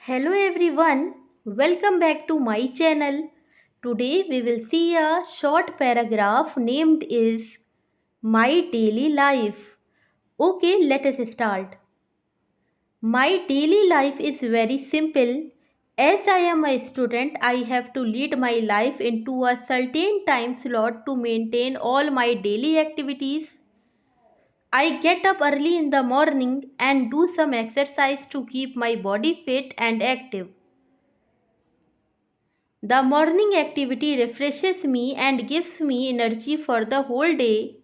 Hello everyone, welcome back to my channel. Today we will see a short paragraph named is My Daily Life. Okay, let us start. My daily life is very simple. As I am a student, I have to lead my life into a certain time slot to maintain all my daily activities. I get up early in the morning and do some exercise to keep my body fit and active. The morning activity refreshes me and gives me energy for the whole day.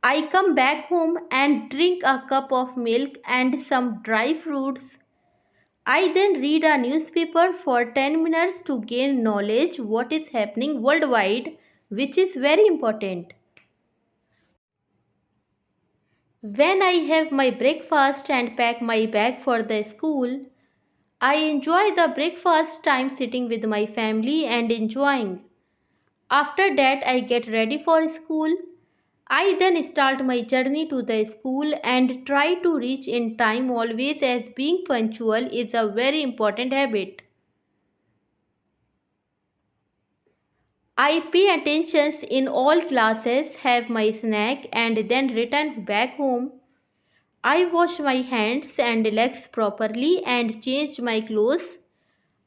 I come back home and drink a cup of milk and some dry fruits. I then read a newspaper for 10 minutes to gain knowledge what is happening worldwide, which is very important. When I have my breakfast and pack my bag for the school, I enjoy the breakfast time sitting with my family and enjoying. After that, I get ready for school. I then start my journey to the school and try to reach in time always, as being punctual is a very important habit. I pay attention in all classes, have my snack and then return back home. I wash my hands and legs properly and change my clothes.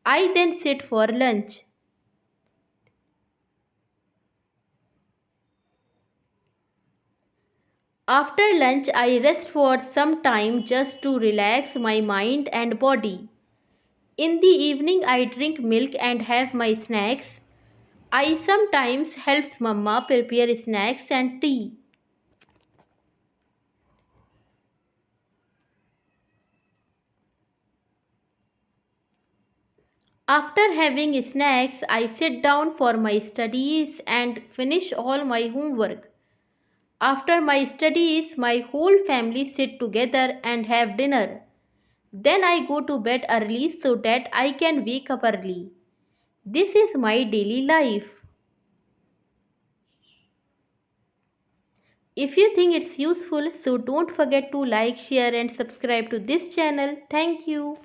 I then sit for lunch. After lunch, I rest for some time just to relax my mind and body. In the evening, I drink milk and have my snacks. I sometimes help Mama prepare snacks and tea. After having snacks, I sit down for my studies and finish all my homework. After my studies, my whole family sit together and have dinner. Then I go to bed early so that I can wake up early. This is my daily life. If you think it's useful, so don't forget to like, share and subscribe to this channel. Thank you.